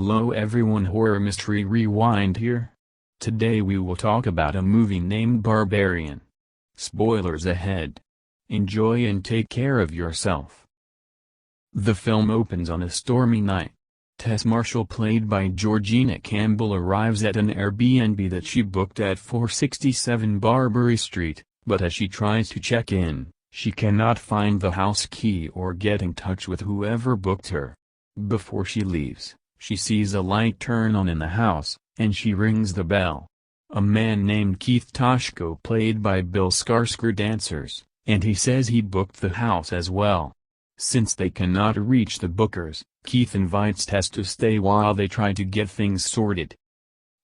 Hello everyone, Horror Mystery Rewind here. Today we will talk about a movie named Barbarian. Spoilers ahead. Enjoy and take care of yourself. The film opens on a stormy night. Tess Marshall, played by Georgina Campbell, arrives at an Airbnb that she booked at 467 Barbary Street, but as she tries to check in, she cannot find the house key or get in touch with whoever booked her. Before she leaves, she sees a light turn on in the house, and she rings the bell. A man named Keith Toshko, played by Bill Skarsgård, answers, and he says he booked the house as well. Since they cannot reach the bookers, Keith invites Tess to stay while they try to get things sorted.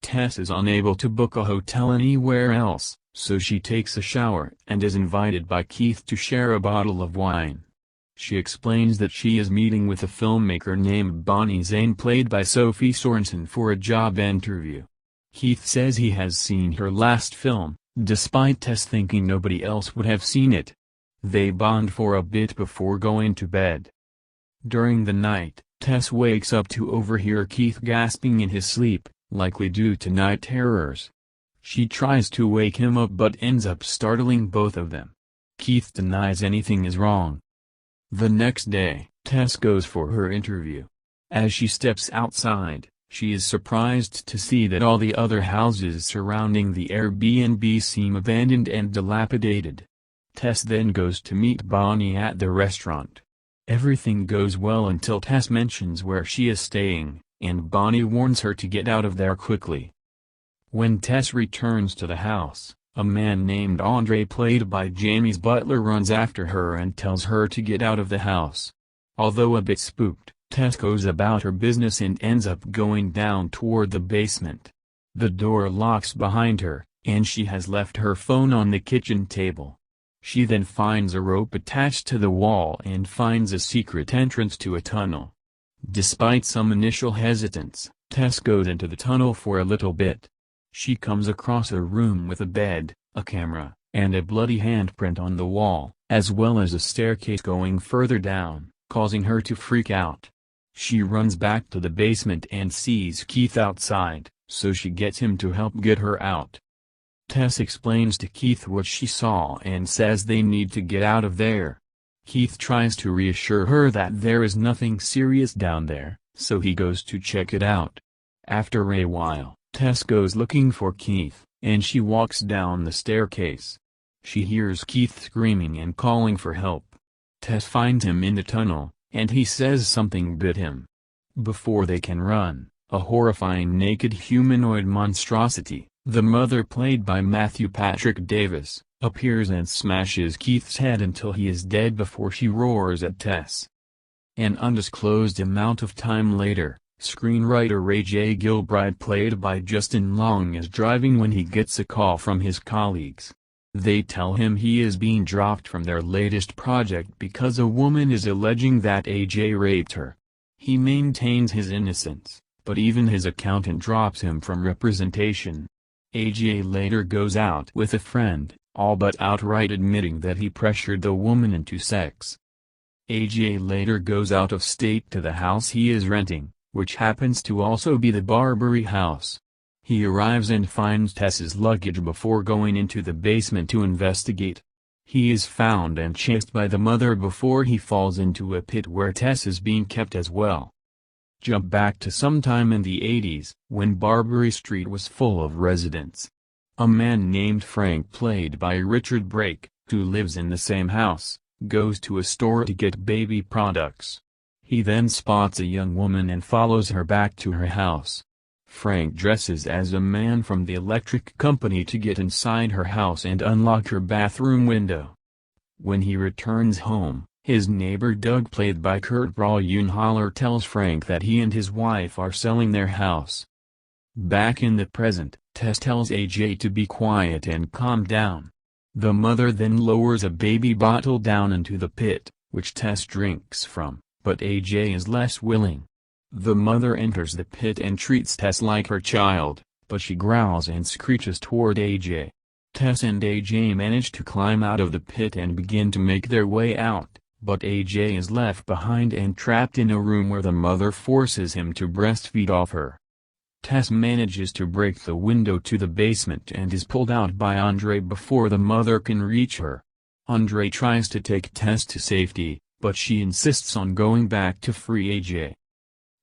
Tess is unable to book a hotel anywhere else, so she takes a shower and is invited by Keith to share a bottle of wine. She explains that she is meeting with a filmmaker named Bonnie Zane, played by Sophie Sorensen, for a job interview. Keith says he has seen her last film, despite Tess thinking nobody else would have seen it. They bond for a bit before going to bed. During the night, Tess wakes up to overhear Keith gasping in his sleep, likely due to night terrors. She tries to wake him up but ends up startling both of them. Keith denies anything is wrong. The next day, Tess goes for her interview. As she steps outside, she is surprised to see that all the other houses surrounding the Airbnb seem abandoned and dilapidated. Tess then goes to meet Bonnie at the restaurant. Everything goes well until Tess mentions where she is staying, and Bonnie warns her to get out of there quickly. When Tess returns to the house, a man named Andre, played by Jamie's butler, runs after her and tells her to get out of the house. Although a bit spooked, Tess goes about her business and ends up going down toward the basement. The door locks behind her, and she has left her phone on the kitchen table. She then finds a rope attached to the wall and finds a secret entrance to a tunnel. Despite some initial hesitance, Tess goes into the tunnel for a little bit. She comes across a room with a bed, a camera, and a bloody handprint on the wall, as well as a staircase going further down, causing her to freak out. She runs back to the basement and sees Keith outside, so she gets him to help get her out. Tess explains to Keith what she saw and says they need to get out of there. Keith tries to reassure her that there is nothing serious down there, so he goes to check it out. After a while, Tess goes looking for Keith, and she walks down the staircase. She hears Keith screaming and calling for help. Tess finds him in the tunnel, and he says something bit him. Before they can run, a horrifying naked humanoid monstrosity, the mother, played by Matthew Patrick Davis, appears and smashes Keith's head until he is dead before she roars at Tess. An undisclosed amount of time later, screenwriter Ray J. Gilbride, played by Justin Long, is driving when he gets a call from his colleagues. They tell him he is being dropped from their latest project because a woman is alleging that AJ raped her. He maintains his innocence, but even his accountant drops him from representation. AJ later goes out with a friend, all but outright admitting that he pressured the woman into sex. AJ later goes out of state to the house he is renting, which happens to also be the Barbary house. He arrives and finds Tess's luggage before going into the basement to investigate. He is found and chased by the mother before he falls into a pit where Tess is being kept as well. Jump back to sometime in the 80s, when Barbary Street was full of residents. A man named Frank, played by Richard Brake, who lives in the same house, goes to a store to get baby products. He then spots a young woman and follows her back to her house. Frank dresses as a man from the electric company to get inside her house and unlock her bathroom window. When he returns home, his neighbor Doug, played by Kurt Braunohler, tells Frank that he and his wife are selling their house. Back in the present, Tess tells AJ to be quiet and calm down. The mother then lowers a baby bottle down into the pit, which Tess drinks from, but AJ is less willing. The mother enters the pit and treats Tess like her child, but she growls and screeches toward AJ. Tess and AJ manage to climb out of the pit and begin to make their way out, But AJ is left behind and trapped in a room where the mother forces him to breastfeed off her. Tess manages to break the window to the basement and is pulled out by Andre before the mother can reach her. Andre tries to take Tess to safety, but she insists on going back to free AJ.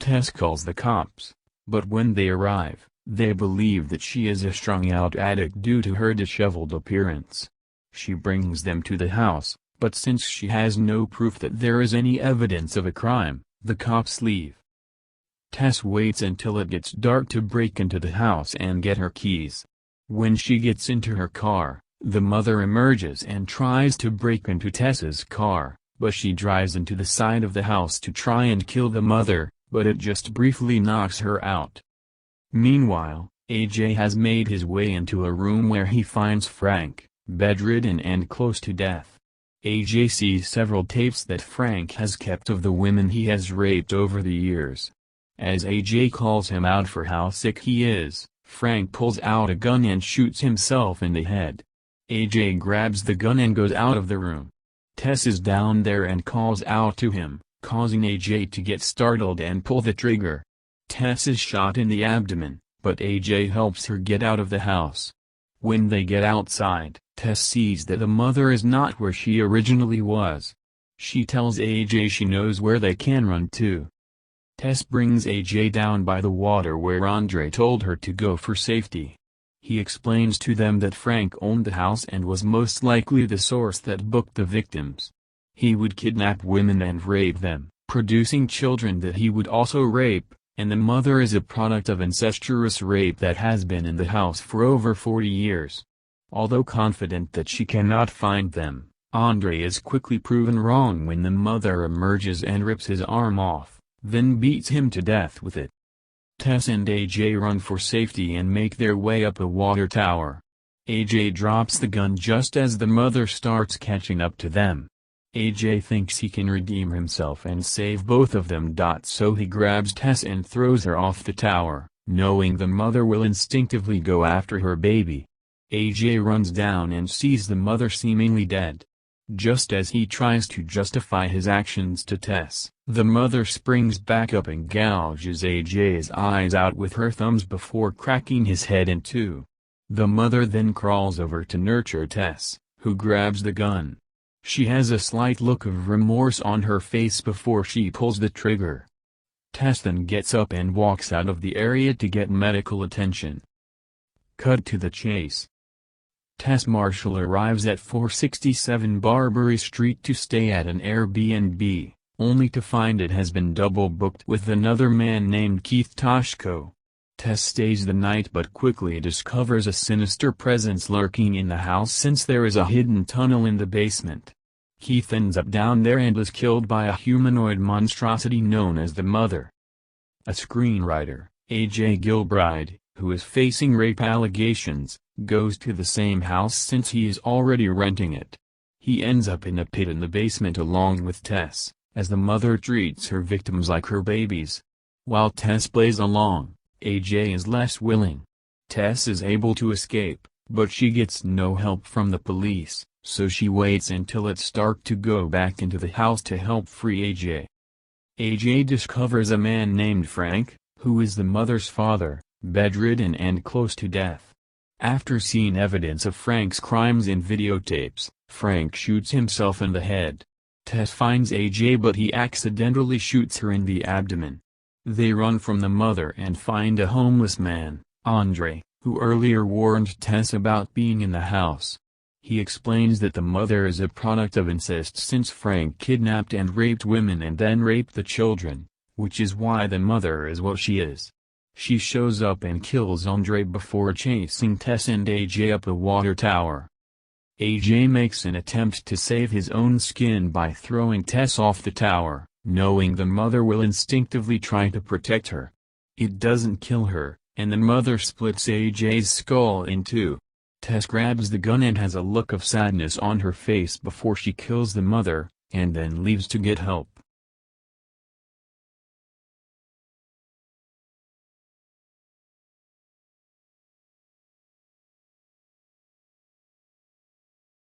Tess calls the cops, but when they arrive, they believe that she is a strung-out addict due to her disheveled appearance. She brings them to the house, but since she has no proof that there is any evidence of a crime, the cops leave. Tess waits until it gets dark to break into the house and get her keys. When she gets into her car, the mother emerges and tries to break into Tess's car, but she drives into the side of the house to try and kill the mother, but it just briefly knocks her out. Meanwhile, AJ has made his way into a room where he finds Frank, bedridden and close to death. AJ sees several tapes that Frank has kept of the women he has raped over the years. As AJ calls him out for how sick he is, Frank pulls out a gun and shoots himself in the head. AJ grabs the gun and goes out of the room. Tess is down there and calls out to him, causing AJ to get startled and pull the trigger. Tess is shot in the abdomen, but AJ helps her get out of the house. When they get outside, Tess sees that the mother is not where she originally was. She tells AJ she knows where they can run to. Tess brings AJ down by the water where Andre told her to go for safety. He explains to them that Frank owned the house and was most likely the source that booked the victims. He would kidnap women and rape them, producing children that he would also rape, and the mother is a product of incestuous rape that has been in the house for over 40 years. Although confident that she cannot find them, Andre is quickly proven wrong when the mother emerges and rips his arm off, then beats him to death with it. Tess and AJ run for safety and make their way up a water tower. AJ drops the gun just as the mother starts catching up to them. AJ thinks he can redeem himself and save both of them. So he grabs Tess and throws her off the tower, knowing the mother will instinctively go after her baby. AJ runs down and sees the mother seemingly dead. Just as he tries to justify his actions to Tess, the mother springs back up and gouges AJ's eyes out with her thumbs before cracking his head in two. The mother then crawls over to nurture Tess, who grabs the gun. She has a slight look of remorse on her face before she pulls the trigger. Tess then gets up and walks out of the area to get medical attention. Cut to the chase. Tess Marshall arrives at 467 Barbary Street to stay at an Airbnb, only to find it has been double booked with another man named Keith Toshko. Tess stays the night but quickly discovers a sinister presence lurking in the house since there is a hidden tunnel in the basement. Keith ends up down there and is killed by a humanoid monstrosity known as the Mother. A screenwriter, A.J. Gilbride, who is facing rape allegations, goes to the same house since he is already renting it. He ends up in a pit in the basement along with Tess, as the mother treats her victims like her babies. While Tess plays along, AJ is less willing. Tess is able to escape, but she gets no help from the police, so she waits until it's dark to go back into the house to help free AJ. AJ discovers a man named Frank, who is the mother's father, bedridden and close to death. After seeing evidence of Frank's crimes in videotapes, Frank shoots himself in the head. Tess finds AJ but he accidentally shoots her in the abdomen. They run from the mother and find a homeless man, Andre, who earlier warned Tess about being in the house. He explains that the mother is a product of incest since Frank kidnapped and raped women and then raped the children, which is why the mother is what she is. She shows up and kills Andre before chasing Tess and AJ up the water tower. AJ makes an attempt to save his own skin by throwing Tess off the tower, knowing the mother will instinctively try to protect her. It doesn't kill her, and the mother splits AJ's skull in two. Tess grabs the gun and has a look of sadness on her face before she kills the mother, and then leaves to get help.